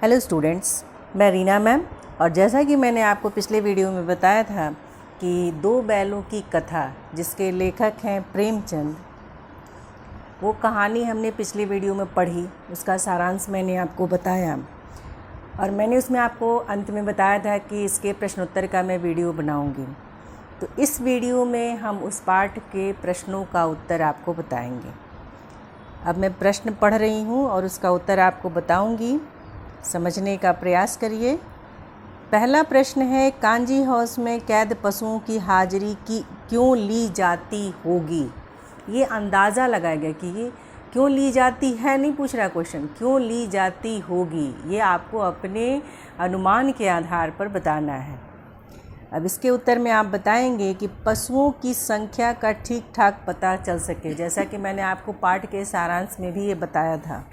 Hello students, मैं Reena ma'am. और जैसा कि मैंने आपको पिछले वीडियो में बताया था कि दो बैलों की कथा जिसके लेखक हैं प्रेमचंद, वो कहानी हमने पिछले वीडियो में पढ़ी, उसका सारांश मैंने आपको बताया और मैंने उसमें आपको अंत में बताया था कि इसके प्रश्नोत्तर का मैं वीडियो बनाऊंगी। तो इस वीडियो में हम उस पाठ के प्रश्नों का उत्तर आपको बताएंगे। अब मैं प्रश्न पढ़ रही हूँ और उसका उत्तर आपको बताऊंगी, समझने का प्रयास करिए। पहला प्रश्न है, कांजी हाउस में कैद पशुओं की हाजिरी की क्यों ली जाती होगी। ये अंदाज़ा लगाया गया कि ये क्यों ली जाती है, नहीं पूछ रहा क्वेश्चन, क्यों ली जाती होगी, ये आपको अपने अनुमान के आधार पर बताना है। अब इसके उत्तर में आप बताएंगे कि पशुओं की संख्या का ठीक ठाक पता चल सके, जैसा कि मैंने आपको पाठ के सारांश में भी ये बताया था।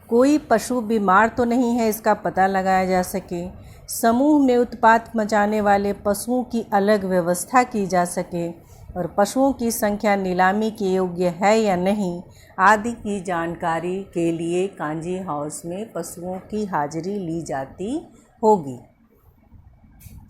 कोई पशु बीमार तो नहीं है, इसका पता लगाया जा सके। समूह में उत्पात मचाने वाले पशुओं की अलग व्यवस्था की जा सके और पशुओं की संख्या नीलामी के योग्य है या नहीं आदि की जानकारी के लिए कांजी हाउस में पशुओं की हाजिरी ली जाती होगी।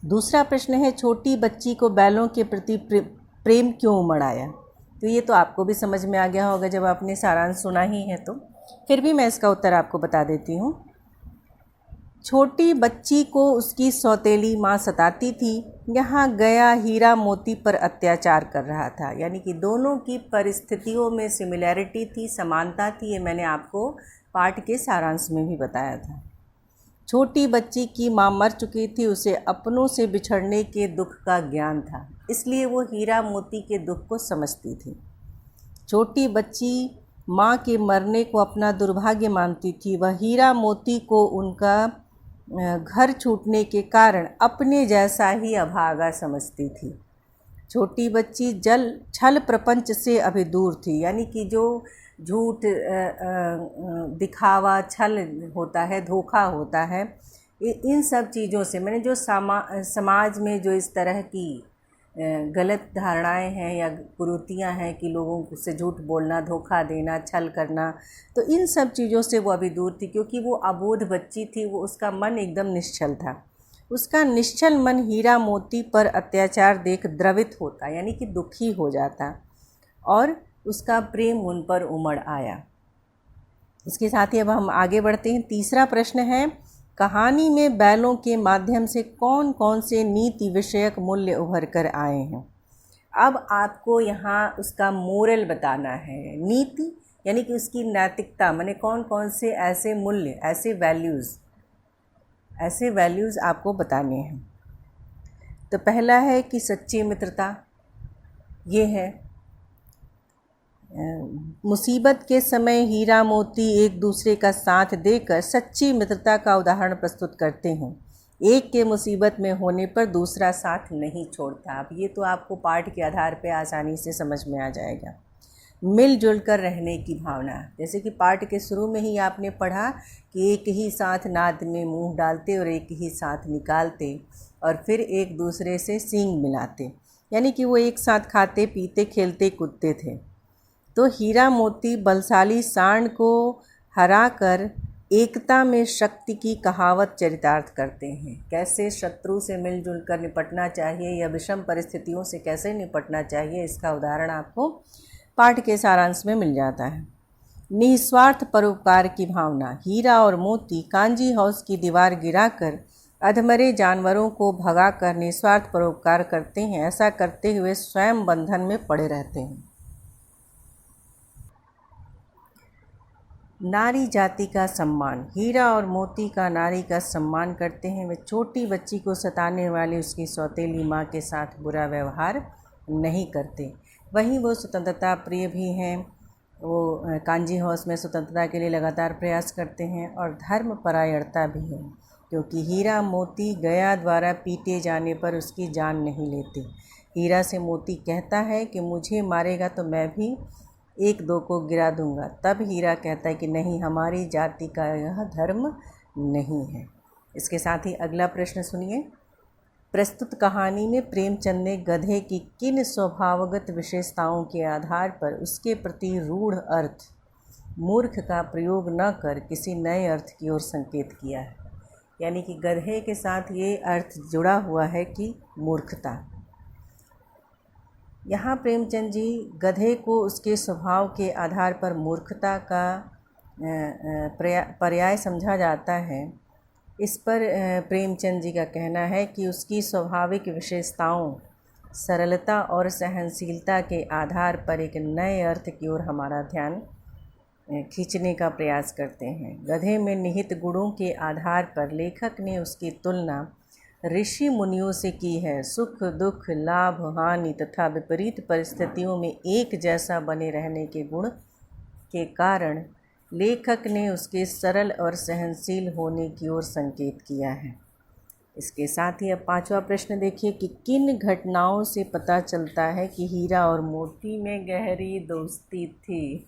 दूसरा प्रश्न है, छोटी बच्ची को बैलों के प्रति प्रेम क्यों उमड़ आया। तो ये तो आपको भी समझ में आ गया होगा जब आपने सारांश सुना ही है, तो फिर भी मैं इसका उत्तर आपको बता देती हूँ। छोटी बच्ची को उसकी सौतेली माँ सताती थी। यहाँ गया हीरा मोती पर अत्याचार कर रहा था, यानी कि दोनों की परिस्थितियों में सिमिलैरिटी थी, समानता थी। ये मैंने आपको पाठ के सारांश में भी बताया था। छोटी बच्ची की माँ मर चुकी थी, उसे अपनों से बिछड़ने के दुख का ज्ञान था, इसलिए वो हीरा मोती के दुख को समझती थी। छोटी बच्ची माँ के मरने को अपना दुर्भाग्य मानती थी। वह हीरा मोती को उनका घर छूटने के कारण अपने जैसा ही अभागा समझती थी। छोटी बच्ची छल प्रपंच से अभी दूर थी, यानी कि जो झूठ, दिखावा, छल होता है, धोखा होता है, इन सब चीज़ों से, मैंने जो समाज में जो इस तरह की गलत धारणाएं हैं या कुरीतियाँ हैं कि लोगों से झूठ बोलना, धोखा देना, छल करना, तो इन सब चीज़ों से वो अभी दूर थी, क्योंकि वो अबोध बच्ची थी। वो उसका मन एकदम निश्चल था। उसका निश्चल मन हीरा मोती पर अत्याचार देख द्रवित होता, यानी कि दुखी हो जाता और उसका प्रेम उन पर उमड़ आया। इसके साथ ही अब हम आगे बढ़ते हैं। तीसरा प्रश्न है, कहानी में बैलों के माध्यम से कौन कौन से नीति विषयक मूल्य उभर कर आए हैं। अब आपको यहाँ उसका मोरल बताना है। नीति यानी कि उसकी नैतिकता, माने कौन कौन से ऐसे मूल्य, ऐसे वैल्यूज़ आपको बताने हैं। तो पहला है कि सच्ची मित्रता, ये है। मुसीबत के समय हीरा मोती एक दूसरे का साथ देकर सच्ची मित्रता का उदाहरण प्रस्तुत करते हैं। एक के मुसीबत में होने पर दूसरा साथ नहीं छोड़ता। अब ये तो आपको पाठ के आधार पर आसानी से समझ में आ जाएगा। मिलजुल कर रहने की भावना, जैसे कि पाठ के शुरू में ही आपने पढ़ा कि एक ही साथ नाद में मुंह डालते और एक ही साथ निकालते और फिर एक दूसरे से सींग मिलाते, यानी कि वो एक साथ खाते पीते खेलते कूदते थे। तो हीरा मोती बलशाली सांड को हराकर एकता में शक्ति की कहावत चरितार्थ करते हैं। कैसे शत्रु से मिलजुल कर निपटना चाहिए या विषम परिस्थितियों से कैसे निपटना चाहिए, इसका उदाहरण आपको पाठ के सारांश में मिल जाता है। निस्वार्थ परोपकार की भावना, हीरा और मोती कांजी हाउस की दीवार गिराकर अधमरे जानवरों को भगाकर निस्वार्थ परोपकार करते हैं। ऐसा करते हुए स्वयं बंधन में पड़े रहते हैं। नारी जाति का सम्मान, हीरा और मोती का नारी का सम्मान करते हैं। वे छोटी बच्ची को सताने वाली उसकी सौतेली माँ के साथ बुरा व्यवहार नहीं करते। वहीं वो स्वतंत्रता प्रिय भी हैं। वो कांजी हाउस में स्वतंत्रता के लिए लगातार प्रयास करते हैं और धर्म परायणता भी है, क्योंकि हीरा मोती गया द्वारा पीटे जाने पर उसकी जान नहीं लेते। हीरा से मोती कहता है कि मुझे मारेगा तो मैं भी एक दो को गिरा दूंगा। तब हीरा कहता है कि नहीं, हमारी जाति का यह धर्म नहीं है। इसके साथ ही अगला प्रश्न सुनिए। प्रस्तुत कहानी में प्रेमचंद ने गधे की किन स्वभावगत विशेषताओं के आधार पर उसके प्रति रूढ़ अर्थ मूर्ख का प्रयोग न कर किसी नए अर्थ की ओर संकेत किया है। यानी कि गधे के साथ ये अर्थ जुड़ा हुआ है कि मूर्खता। यहाँ प्रेमचंद जी गधे को उसके स्वभाव के आधार पर मूर्खता का पर्याय समझा जाता है। इस पर प्रेमचंद जी का कहना है कि उसकी स्वाभाविक विशेषताओं, सरलता और सहनशीलता के आधार पर एक नए अर्थ की ओर हमारा ध्यान खींचने का प्रयास करते हैं। गधे में निहित गुणों के आधार पर लेखक ने उसकी तुलना ऋषि मुनियों से की है। सुख दुख, लाभ हानि तथा विपरीत परिस्थितियों में एक जैसा बने रहने के गुण के कारण लेखक ने उसके सरल और सहनशील होने की ओर संकेत किया है। इसके साथ ही अब 5वां प्रश्न देखिए कि किन घटनाओं से पता चलता है कि हीरा और मोती में गहरी दोस्ती थी।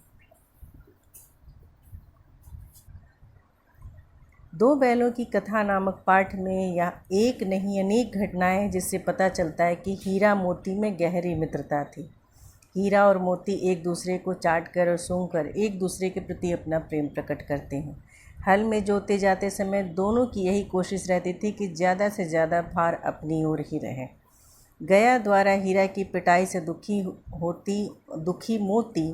दो बैलों की कथा नामक पाठ में यह एक नहीं अनेक घटनाएं हैं जिससे पता चलता है कि हीरा मोती में गहरी मित्रता थी। हीरा और मोती एक दूसरे को चाट कर और सूंघ कर एक दूसरे के प्रति अपना प्रेम प्रकट करते हैं। हल में जोते जाते समय दोनों की यही कोशिश रहती थी कि ज़्यादा से ज़्यादा भार अपनी ओर ही रहे। गया द्वारा हीरा की पिटाई से दुखी मोती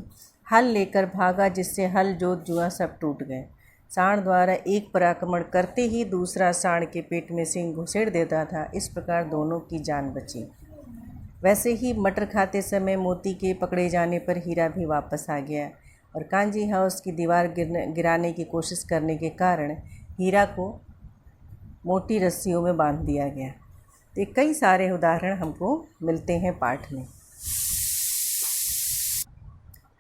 हल लेकर भागा, जिससे हल जोत जुआ सब टूट गए। सांड द्वारा एक पर आक्रमण करते ही दूसरा सांड के पेट में सिंह घुसेड़ देता था। इस प्रकार दोनों की जान बची। वैसे ही मटर खाते समय मोती के पकड़े जाने पर हीरा भी वापस आ गया और कांजी हाउस की दीवार गिराने की कोशिश करने के कारण हीरा को मोटी रस्सियों में बांध दिया गया। तो कई सारे उदाहरण हमको मिलते हैं पाठ में।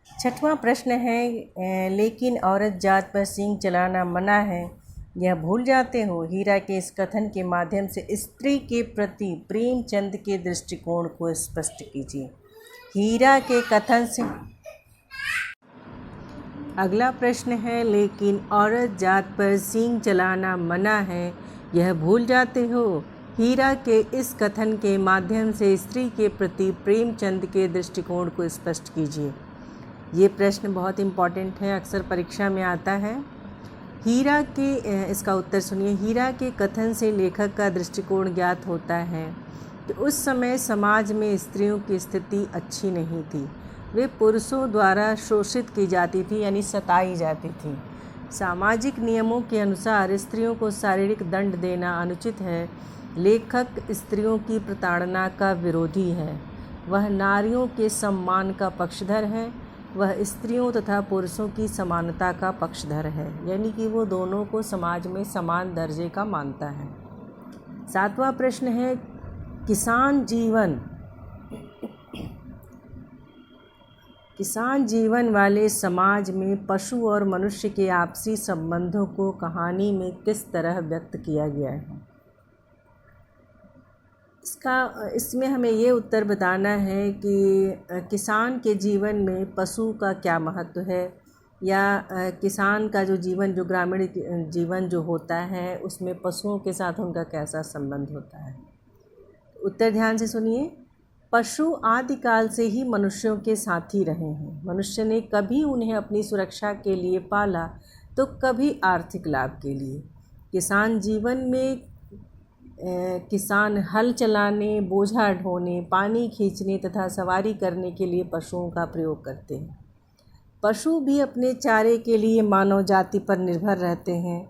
6वां प्रश्न है लेकिन औरत जात पर सींग चलाना मना है, यह भूल जाते हो। हीरा के इस कथन के माध्यम से स्त्री के प्रति प्रेमचंद के दृष्टिकोण को स्पष्ट कीजिए। हीरा के कथन से अगला प्रश्न है लेकिन औरत जात पर सींग चलाना मना है, यह भूल जाते हो। हीरा के इस कथन के माध्यम से स्त्री के प्रति प्रेमचंद के दृष्टिकोण को स्पष्ट कीजिए। ये प्रश्न बहुत इम्पॉर्टेंट है, अक्सर परीक्षा में आता है। इसका उत्तर सुनिए। हीरा के कथन से लेखक का दृष्टिकोण ज्ञात होता है कि उस समय समाज में स्त्रियों की स्थिति अच्छी नहीं थी। वे पुरुषों द्वारा शोषित की जाती थी, यानी सताई जाती थी। सामाजिक नियमों के अनुसार स्त्रियों को शारीरिक दंड देना अनुचित है। लेखक स्त्रियों की प्रताड़ना का विरोधी है। वह नारियों के सम्मान का पक्षधर है। वह स्त्रियों तथा पुरुषों की समानता का पक्षधर है, यानी कि वो दोनों को समाज में समान दर्जे का मानता है। 7वां प्रश्न है किसान जीवन वाले समाज में पशु और मनुष्य के आपसी संबंधों को कहानी में किस तरह व्यक्त किया गया है। इसमें हमें ये उत्तर बताना है कि किसान के जीवन में पशु का क्या महत्व है, या किसान का जो ग्रामीण जीवन जो होता है उसमें पशुओं के साथ उनका कैसा संबंध होता है। उत्तर ध्यान से सुनिए। पशु आदिकाल से ही मनुष्यों के साथी रहे हैं। मनुष्य ने कभी उन्हें अपनी सुरक्षा के लिए पाला तो कभी आर्थिक लाभ के लिए। किसान जीवन में किसान हल चलाने, बोझा ढोने, पानी खींचने तथा सवारी करने के लिए पशुओं का प्रयोग करते हैं। पशु भी अपने चारे के लिए मानव जाति पर निर्भर रहते हैं।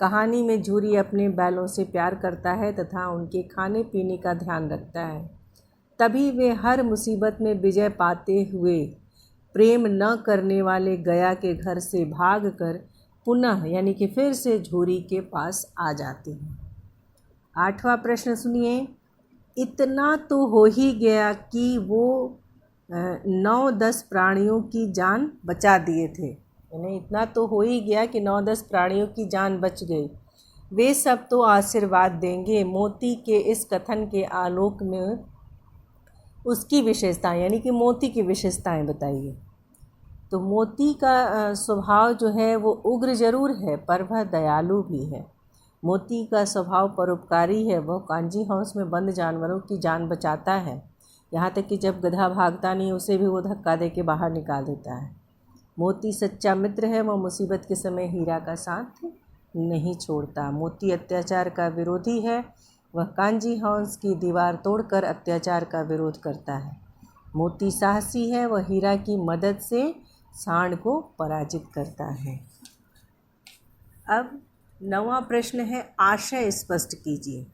कहानी में झूरी अपने बैलों से प्यार करता है तथा उनके खाने पीने का ध्यान रखता है। तभी वे हर मुसीबत में विजय पाते हुए प्रेम न करने वाले गया के घर से भागकर पुनः यानी कि फिर से झूरी के पास आ जाते हैं। 8वां प्रश्न सुनिए। इतना तो हो ही गया कि वो 9-10 प्राणियों की जान बचा दिए थे। यानी इतना तो हो ही गया कि 9-10 प्राणियों की जान बच गई। वे सब तो आशीर्वाद देंगे। मोती के इस कथन के आलोक में उसकी विशेषताएं, यानी कि मोती की विशेषताएं बताइए। तो मोती का स्वभाव जो है वो उग्र जरूर है, पर वह दयालु भी है। मोती का स्वभाव परोपकारी है। वह कांजी हाउस में बंद जानवरों की जान बचाता है। यहाँ तक कि जब गधा भागता नहीं उसे भी वो धक्का दे के बाहर निकाल देता है। मोती सच्चा मित्र है, वह मुसीबत के समय हीरा का साथ नहीं छोड़ता। मोती अत्याचार का विरोधी है, वह कांजी हंस की दीवार तोड़कर अत्याचार का विरोध करता है। मोती साहसी है, वह हीरा की मदद से सांड को पराजित करता है। अब 9वां प्रश्न है, आशय स्पष्ट कीजिए।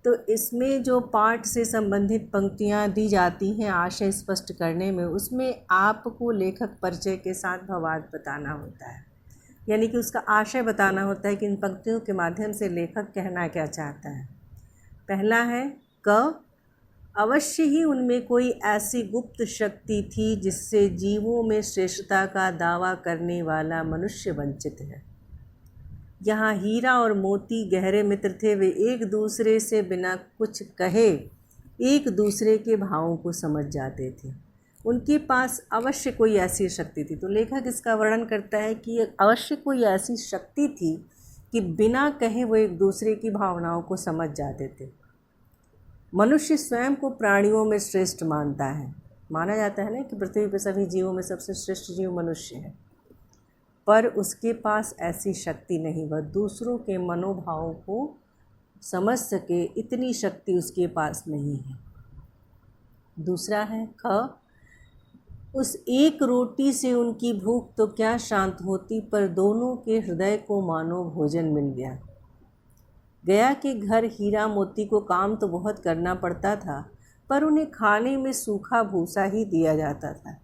तो इसमें जो पाठ से संबंधित पंक्तियाँ दी जाती हैं आशय स्पष्ट करने में, उसमें आपको लेखक परिचय के साथ भावार्थ बताना होता है, यानी कि उसका आशय बताना होता है कि इन पंक्तियों के माध्यम से लेखक कहना क्या चाहता है। पहला है क, अवश्य ही उनमें कोई ऐसी गुप्त शक्ति थी जिससे जीवों में श्रेष्ठता का दावा करने वाला मनुष्य वंचित है। यहाँ हीरा और मोती गहरे मित्र थे, वे एक दूसरे से बिना कुछ कहे एक दूसरे के भावों को समझ जाते थे। उनके पास अवश्य कोई ऐसी शक्ति थी। तो लेखक इसका वर्णन करता है कि अवश्य कोई ऐसी शक्ति थी कि बिना कहे वो एक दूसरे की भावनाओं को समझ जाते थे। मनुष्य स्वयं को प्राणियों में श्रेष्ठ मानता है। माना जाता है ना कि पृथ्वी पर सभी जीवों में सबसे श्रेष्ठ जीव मनुष्य है, पर उसके पास ऐसी शक्ति नहीं, वह दूसरों के मनोभावों को समझ सके इतनी शक्ति उसके पास नहीं है। दूसरा है ख, उस एक रोटी से उनकी भूख तो क्या शांत होती, पर दोनों के हृदय को मानो भोजन मिल गया। गया के घर हीरा मोती को काम तो बहुत करना पड़ता था, पर उन्हें खाने में सूखा भूसा ही दिया जाता था।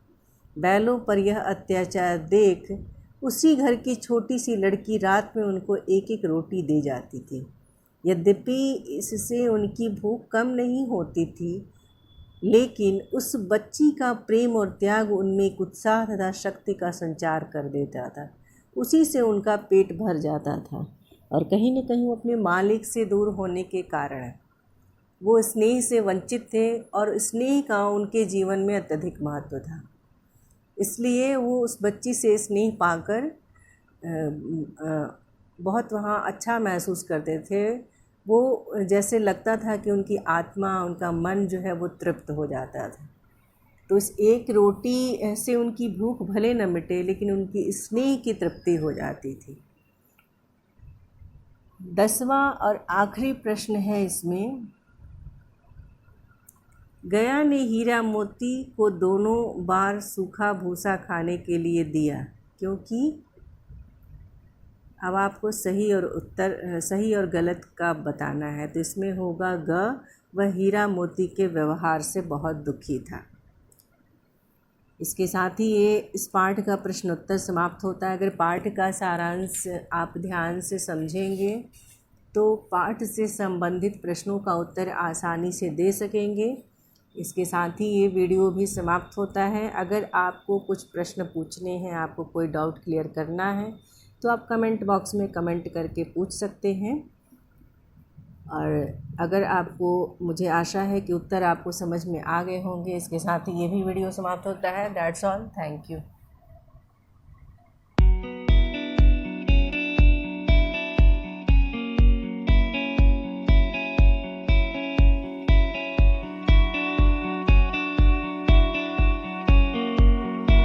बैलों पर यह अत्याचार देख उसी घर की छोटी सी लड़की रात में उनको एक एक रोटी दे जाती थी। यद्यपि इससे उनकी भूख कम नहीं होती थी, लेकिन उस बच्ची का प्रेम और त्याग उनमें एक उत्साह तथा शक्ति का संचार कर देता था। उसी से उनका पेट भर जाता था और कहीं न कहीं वो अपने मालिक से दूर होने के कारण वो स्नेह से वंचित थे और स्नेह का उनके जीवन में अत्यधिक महत्व था। इसलिए वो उस बच्ची से स्नेह पाकर बहुत वहाँ अच्छा महसूस करते थे। वो जैसे लगता था कि उनकी आत्मा, उनका मन जो है वो तृप्त हो जाता था। तो इस एक रोटी से उनकी भूख भले न मिटे, लेकिन उनकी स्नेह की तृप्ति हो जाती थी। 10वां और आखिरी प्रश्न है इसमें, गया ने हीरा मोती को दोनों बार सूखा भूसा खाने के लिए दिया, क्योंकि अब आपको सही और गलत का बताना है। तो इसमें होगा ग, वह हीरा मोती के व्यवहार से बहुत दुखी था। इसके साथ ही ये इस पाठ का प्रश्नोत्तर समाप्त होता है। अगर पाठ का सारांश आप ध्यान से समझेंगे तो पाठ से संबंधित प्रश्नों का उत्तर आसानी से दे सकेंगे। इसके साथ ही ये वीडियो भी समाप्त होता है। अगर आपको कुछ प्रश्न पूछने हैं, आपको कोई डाउट क्लियर करना है, तो आप कमेंट बॉक्स में कमेंट करके पूछ सकते हैं। और अगर आपको, मुझे आशा है कि उत्तर आपको समझ में आ गए होंगे। इसके साथ ही ये भी वीडियो समाप्त होता है। That's all, thank you.